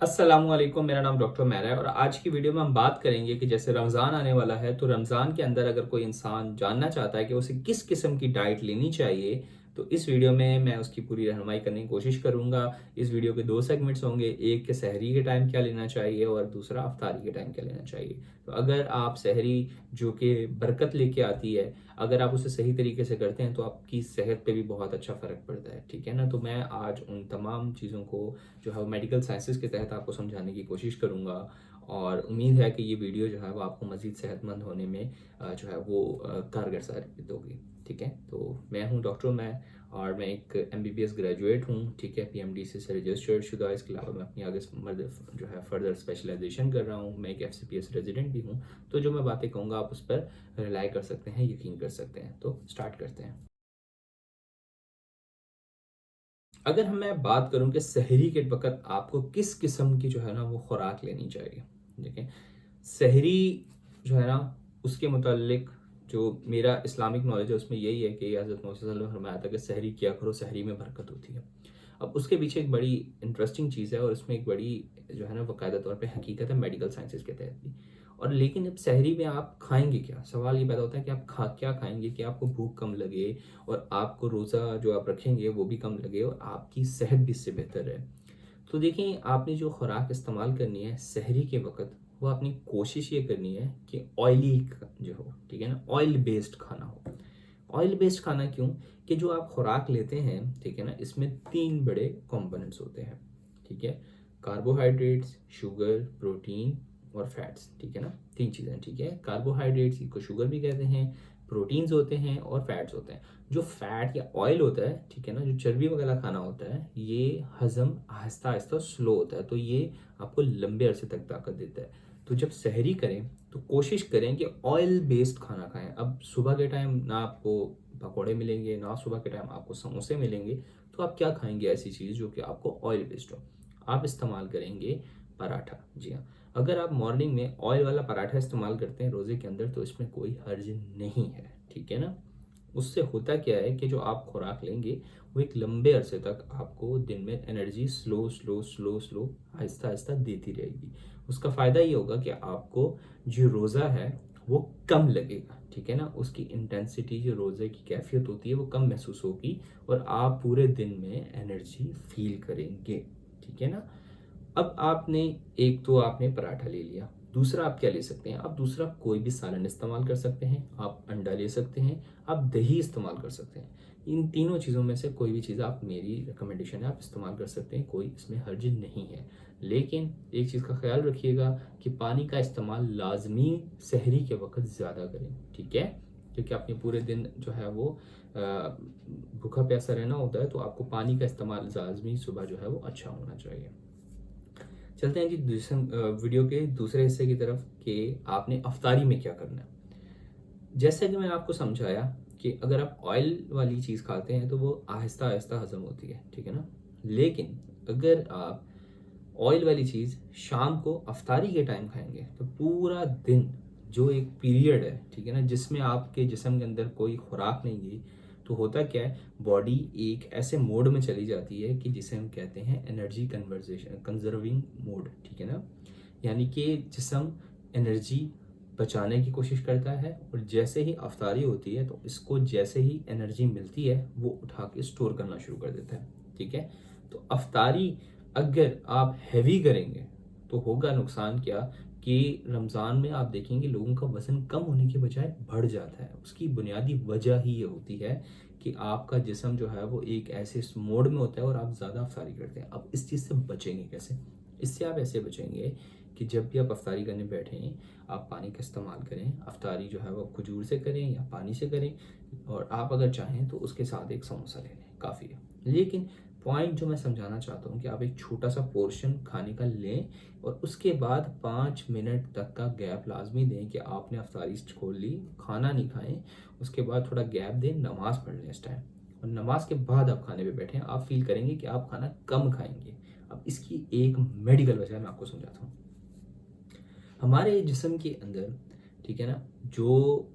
अस्सलामुअलैकुम, मेरा नाम डॉक्टर मैरा है और आज की वीडियो में हम बात करेंगे कि जैसे रमज़ान आने वाला है तो रमज़ान के अंदर अगर कोई इंसान जानना चाहता है कि उसे किस किस्म की डाइट लेनी चाहिए, तो इस वीडियो में मैं उसकी पूरी रहनुमाई करने की कोशिश करूंगा। इस वीडियो के दो सेगमेंट्स होंगे, एक के सहरी के टाइम क्या लेना चाहिए और दूसरा अफ्तारी के टाइम क्या लेना चाहिए। तो अगर आप सहरी जो कि बरकत लेके आती है, अगर आप उसे सही तरीके से करते हैं तो आपकी सेहत पे भी बहुत अच्छा फ़र्क पड़ता है, ठीक है ना। तो मैं आज उन तमाम चीज़ों को जो है वो मेडिकल साइंसेस के तहत आपको समझाने की कोशिश करूँगा और उम्मीद है कि ये वीडियो जो है वो आपको मज़ीद सेहतमंद होने में जो है वो कारगर साबित होगी। ठीक है, तो मैं हूँ डॉक्टर मैं और मैं एक एमबीबीएस ग्रेजुएट हूँ, ठीक है, पीएमडीसी से रजिस्टर्ड शुदा। इसके अलावा मैं अपनी आगे जो है फर्दर स्पेशलाइजेशन कर रहा हूँ। मैं एक एफसीपीएस रेजिडेंट भी हूँ। तो जो मैं बातें कहूँगा आप उस पर रिलाई कर सकते हैं, यकीन कर सकते हैं। तो स्टार्ट करते हैं। अगर मैं बात करूं कि सहरी के वक्त आपको किस किस्म की जो है ना वो खुराक लेनी चाहिए, देखें, सहरी जो है ना उसके मुतालिक जो मेरा इस्लामिक नॉलेज है उसमें यही है कि हज़रत मोहम्मद सल्लल्लाहु अलैहि वसल्लम ने फरमाया था कि सहरी किया करो, सहरी में बरकत होती है। अब उसके पीछे एक बड़ी इंटरेस्टिंग चीज़ है और इसमें एक बड़ी जो है ना बाकायदा तौर पे हकीकत है मेडिकल साइंसेज के तहत भी। और लेकिन जब सहरी में आप खाएंगे क्या, सवाल ये पैदा होता है कि आप क्या खाएंगे कि आपको भूख कम लगे और आपको रोज़ा जो आप रखेंगे वो भी कम लगे और आपकी सेहत भी इससे बेहतर है। तो देखिए, आपने जो खुराक इस्तेमाल करनी है सहरी के वक्त, वो अपनी कोशिश ये करनी है कि ऑयली जो हो, ठीक है ना, ऑयल बेस्ड खाना हो। ऑयल बेस्ड खाना क्यों? कि जो आप खुराक लेते हैं, ठीक है ना, इसमें तीन बड़े कंपोनेंट्स होते हैं, ठीक है। कार्बोहाइड्रेट्स, शुगर, प्रोटीन और फैट्स, ठीक है ना, तीन चीज़ें, ठीक है। कार्बोहाइड्रेट्स को शुगर भी कहते हैं, प्रोटीन्स होते हैं और फैट्स होते हैं। जो फैट या ऑयल होता है, ठीक है ना, जो चर्बी वगैरह खाना होता है, ये हजम आहिस्ता आहिस्ता स्लो होता है, तो ये आपको लंबे अरसे तक ताकत देता है। तो जब सहरी करें तो कोशिश करें कि ऑयल बेस्ड खाना खाएं। अब सुबह के टाइम ना आपको पकौड़े मिलेंगे, ना सुबह के टाइम आपको समोसे मिलेंगे, तो आप क्या खाएंगे ऐसी चीज़ जो कि आपको ऑयल बेस्ड हो? आप इस्तेमाल करेंगे पराठा। जी हाँ, अगर आप मॉर्निंग में ऑयल वाला पराठा इस्तेमाल करते हैं रोज़े के अंदर तो इसमें कोई हर्ज नहीं है, ठीक है ना। उससे होता क्या है कि जो आप खुराक लेंगे वो एक लंबे अरसे तक आपको दिन में energy slow slow slow slow Aahista Aahista देती रहेगी। उसका फ़ायदा ये होगा कि आपको जो रोज़ा है वो कम लगेगा, ठीक है ना। उसकी इंटेंसिटी, जो रोज़े की कैफियत होती है, वो कम महसूस होगी और आप पूरे दिन में एनर्जी फील करेंगे, ठीक है ना। अब आपने एक तो आपने पराठा ले लिया, दूसरा आप क्या ले सकते हैं? आप दूसरा कोई भी सालन इस्तेमाल कर सकते हैं, आप अंडा ले सकते हैं, आप दही इस्तेमाल कर सकते हैं। इन तीनों चीज़ों में से कोई भी चीज़ आप, मेरी रिकमेंडेशन है, आप इस्तेमाल कर सकते हैं, कोई इसमें हर्ज नहीं है। लेकिन एक चीज़ का ख्याल रखिएगा कि पानी का इस्तेमाल लाजमी सहरी के वक्त ज़्यादा करें, ठीक है, क्योंकि आपने पूरे दिन जो है वो भूखा प्यासा रहना होता है, तो आपको पानी का इस्तेमाल लाजमी सुबह जो है वो अच्छा होना चाहिए। चलते हैं जी दूसरे वीडियो के दूसरे हिस्से की तरफ कि आपने अफ्तारी में क्या करना है। जैसा कि मैंने आपको समझाया कि अगर आप ऑयल वाली चीज़ खाते हैं तो वो आहिस्ता आहिस्ता हजम होती है, ठीक है ना। लेकिन अगर आप ऑयल वाली चीज़ शाम को अफ्तारी के टाइम खाएंगे तो पूरा दिन जो एक पीरियड है, ठीक है ना, जिसमें आपके जिस्म के अंदर कोई खुराक नहीं गई, तो होता क्या है, बॉडी एक ऐसे मोड में चली जाती है कि जिसे हम कहते हैं एनर्जी कन्वर्जेशन कंजर्विंग मोड, ठीक है ना। यानी कि जिस्म एनर्जी बचाने की कोशिश करता है और जैसे ही अफ्तारी होती है तो इसको जैसे ही एनर्जी मिलती है वो उठा के स्टोर करना शुरू कर देता है, ठीक है। तो अफ्तारी अगर आप हैवी करेंगे तो होगा नुकसान क्या कि रमज़ान में आप देखेंगे लोगों का वज़न कम होने के बजाय बढ़ जाता है। उसकी बुनियादी वजह ही ये होती है कि आपका जिस्म जो है वो एक ऐसे मोड में होता है और आप ज़्यादा अफ्तारी करते हैं। अब इस चीज़ से बचेंगे कैसे? इससे आप ऐसे बचेंगे कि जब भी आप अफ्तारी करने बैठें, आप पानी का इस्तेमाल करें। अफ्तारी जो है वो खजूर से करें या पानी से करें, और आप अगर चाहें तो उसके साथ एक समोसा ले लें, काफ़ी है। लेकिन पॉइंट जो मैं समझाना चाहता हूँ कि आप एक छोटा सा पोर्शन खाने का लें और उसके बाद 5 मिनट तक का गैप लाजमी दें कि आपने अफ्तारी खोल ली, खाना नहीं खाएं। उसके बाद थोड़ा गैप दें, नमाज पढ़ लें इस टाइम, और नमाज के बाद आप खाने पे बैठें। आप फील करेंगे कि आप खाना कम खाएंगे। अब इसकी एक मेडिकल वजह मैं आपको समझाता हूँ। हमारे जिस्म के अंदर, ठीक है ना, जो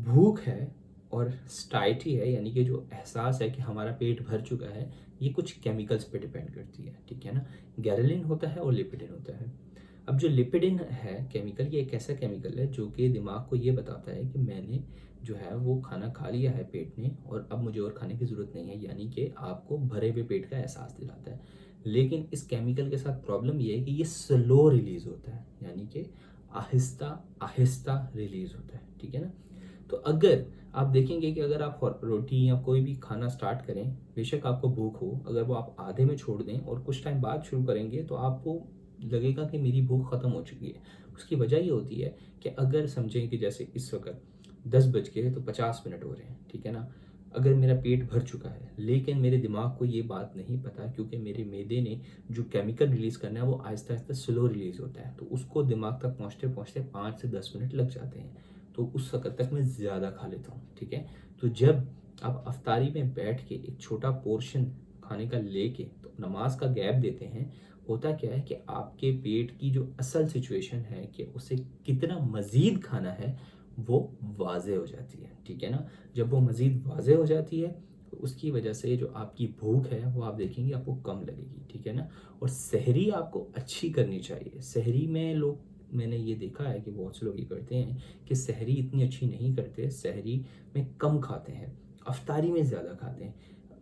भूख है और स्टाइटी है, यानी कि जो एहसास है कि हमारा पेट भर चुका है, ये कुछ केमिकल्स पे डिपेंड करती है, ठीक है ना। गैरलिन होता है और लिपिडिन होता है। अब जो लिपिडिन है केमिकल, ये एक ऐसा केमिकल है जो कि दिमाग को ये बताता है कि मैंने जो है वो खाना खा लिया है पेट ने, और अब मुझे और खाने की ज़रूरत नहीं है, यानी कि आपको भरे हुए पेट का एहसास दिलाता है। लेकिन इस केमिकल के साथ प्रॉब्लम ये है कि ये स्लो रिलीज़ होता है, यानी कि आहिस्ता आहिस्ता रिलीज़ होता है, ठीक है ना। तो अगर आप देखेंगे कि अगर आप रोटी या कोई भी खाना स्टार्ट करें, बेशक आपको भूख हो, अगर वो आप आधे में छोड़ दें और कुछ टाइम बाद शुरू करेंगे, तो आपको लगेगा कि मेरी भूख ख़त्म हो चुकी है। उसकी वजह ये होती है कि अगर समझें कि जैसे इस वक्त 10 बज गए तो 50 मिनट हो रहे हैं, ठीक है ना। अगर मेरा पेट भर चुका है, लेकिन मेरे दिमाग को ये बात नहीं पता, क्योंकि मेरे मैदे ने जो केमिकल रिलीज़ करना है वो आहिस्ता आहिस्ता स्लो रिलीज़ होता है, तो उसको दिमाग तक पहुँचते पहुँचते 5 से 10 मिनट लग जाते हैं। तो उस वक़्त तक मैं ज़्यादा खा लेता हूँ, ठीक है। तो जब आप अफ्तारी में बैठ के एक छोटा पोर्शन खाने का लेके तो नमाज का गैप देते हैं, होता क्या है कि आपके पेट की जो असल सिचुएशन है कि उसे कितना मज़ीद खाना है, वो वाज़े हो जाती है, ठीक है ना। जब वो मज़ीद वाज़े हो जाती है, तो उसकी वजह से जो आपकी भूख है वो आप देखेंगे आपको कम लगेगी, ठीक है ना। और सहरी आपको अच्छी करनी चाहिए। सहरी में लोग, मैंने ये देखा है कि बहुत से लोग ये करते हैं कि सहरी इतनी अच्छी नहीं करते, सहरी में कम खाते हैं, अफ्तारी में ज़्यादा खाते हैं।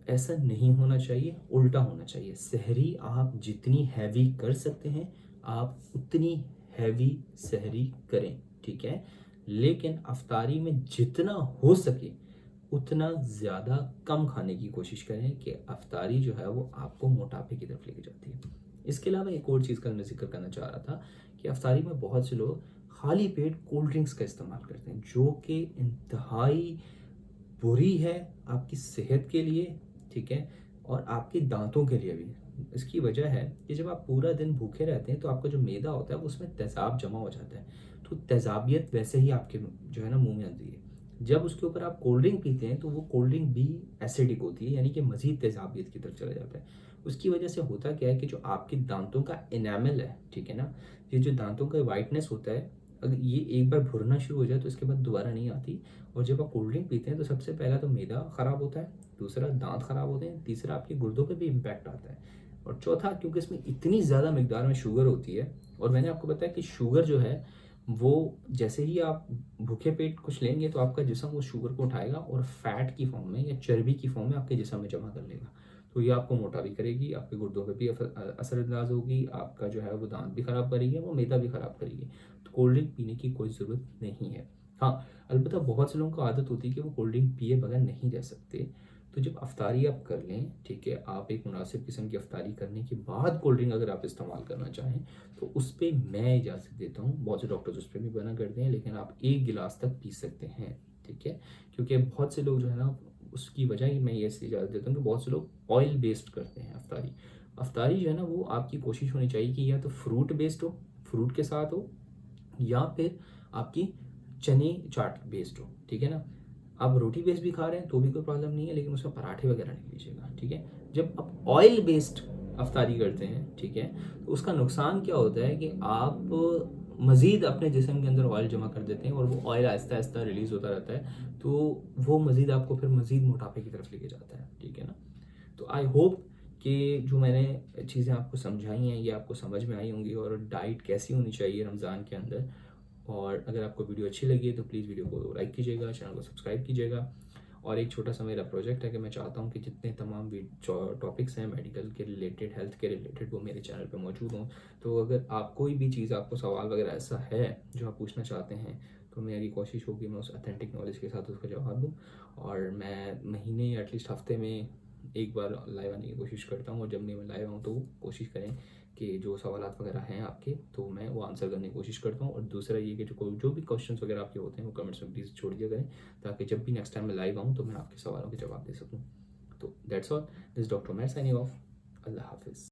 ऐसा नहीं होना चाहिए, उल्टा होना चाहिए। सहरी आप जितनी हैवी कर सकते हैं, आप उतनी हैवी सहरी करें, ठीक है। लेकिन अफ्तारी में जितना हो सके उतना ज़्यादा कम खाने की कोशिश करें कि अफ्तारी जो है वो आपको मोटापे की तरफ लेके जाती है। इसके अलावा एक और चीज़ का मैं ज़िक्र करना चाह रहा था कि अफ्तारी में बहुत से लोग खाली पेट कोल्ड ड्रिंक्स का इस्तेमाल करते हैं, जो कि इंतहाई बुरी है आपकी सेहत के लिए, ठीक है, और आपके दांतों के लिए भी। इसकी वजह है कि जब आप पूरा दिन भूखे रहते हैं तो आपका जो मैदा होता है वो उसमें तेज़ाब जमा हो जाता है, तो तेज़ाबियत वैसे ही आपके जो है ना मुंह में आती है। जब उसके ऊपर आप कोल्ड ड्रिंक पीते हैं तो वो कोल्ड ड्रिंक भी एसिडिक होती है, यानी कि मज़ीद तेज़ाबियत की तरफ चला जाता है। उसकी वजह से होता क्या है कि जो आपके दांतों का इनेमल है, ठीक है ना, ये जो दांतों का वाइटनेस होता है, अगर ये एक बार भुरना शुरू हो जाए तो इसके बाद दोबारा नहीं आती। और जब आप कोल्ड ड्रिंक पीते हैं तो सबसे पहला तो मैदा ख़राब होता है, दूसरा दांत ख़राब होते हैं, तीसरा आपके गुर्दों पे भी इम्पैक्ट आता है, और चौथा क्योंकि इसमें इतनी ज़्यादा मिकदार में शुगर होती है। और मैंने आपको बताया कि शुगर जो है वो जैसे ही आप भूखे पेट कुछ लेंगे तो आपका जिस्म उस शुगर को उठाएगा और फैट की फॉर्म में या चर्बी की फॉर्म में आपके जिस्म में जमा कर लेगा। तो ये आपको मोटा भी करेगी, आपके गुर्दों पे भी असरअंदाज होगी, आपका जो है वो दांत भी ख़राब करेगी, वो मैदा भी ख़राब करेगी। तो कोल्ड ड्रिंक पीने की कोई ज़रूरत नहीं है। हाँ, अलबत्ता बहुत से लोगों को आदत होती है कि वो कोल्ड ड्रिंक पिए बगैर नहीं रह सकते। तो जब अफ्तारी आप कर लें, ठीक है, आप एक मुनासिब किस्म की अफ्तारी करने के बाद कोल्ड ड्रिंक अगर आप इस्तेमाल करना चाहें तो उस पे मैं इजाज़त देता हूँ। बहुत से डॉक्टर्स उस पे भी मना करते हैं, लेकिन आप 1 गिलास तक पी सकते हैं, ठीक है। क्योंकि बहुत से लोग जो है ना, उसकी वजह ही मैं ये इजाज़त देता हूँ कि बहुत से लोग ऑयल बेस्ड करते हैं अफ्तारी। अफ्तारी जो है ना, वो आपकी कोशिश होनी चाहिए कि या तो फ्रूट बेस्ड हो, फ्रूट के साथ हो, या फिर आपकी चने चाट बेस्ड हो, ठीक है ना। आप रोटी बेस्ड भी खा रहे हैं तो भी कोई प्रॉब्लम नहीं है, लेकिन उसमें पराठे वगैरह नहीं लीजिएगा, ठीक है। जब आप ऑयल बेस्ड अफ्तारी करते हैं, ठीक है, तो उसका नुकसान क्या होता है कि आप मज़ीद अपने जिस्म के अंदर ऑयल जमा कर देते हैं और वो ऑयल आहिस्ता आहिस्ता रिलीज़ होता रहता है, तो वो मज़ीद आपको फिर मज़ीद मोटापे की तरफ लेके जाता है, ठीक है ना। तो आई होप कि जो मैंने चीज़ें आपको समझाई हैं ये आपको समझ में आई होंगी, और डाइट कैसी होनी चाहिए रमज़ान के अंदर। और अगर आपको वीडियो अच्छी लगी है तो प्लीज़ वीडियो को लाइक कीजिएगा, चैनल को सब्सक्राइब कीजिएगा। और एक छोटा सा मेरा प्रोजेक्ट है कि मैं चाहता हूँ कि जितने तमाम टॉपिक्स हैं मेडिकल के रिलेटेड, हेल्थ के रिलेटेड, वो मेरे चैनल पे मौजूद हों। तो अगर आप कोई भी चीज़, आपको सवाल वगैरह ऐसा है जो आप पूछना चाहते हैं, तो मेरी कोशिश होगी मैं उस अथेंटिक नॉलेज के साथ उसका जवाब दूँ। और मैं महीने या एटलीस्ट हफ्ते में एक बार लाइव आने की कोशिश करता हूँ, और जब भी मैं लाइव आऊँ तो कोशिश करें कि जो सवालात वगैरह हैं आपके, तो मैं वो आंसर करने की कोशिश करता हूँ। और दूसरा ये कि जो भी क्वेश्चंस वगैरह आपके होते हैं वो कमेंट्स में प्लीज़ छोड़ दिया करें, ताकि जब भी नेक्स्ट टाइम मैं लाइव आऊँ तो मैं आपके सवालों के जवाब दे सकूँ। तो that's all, this doctor Umair signing off. अल्लाह हाफिज़।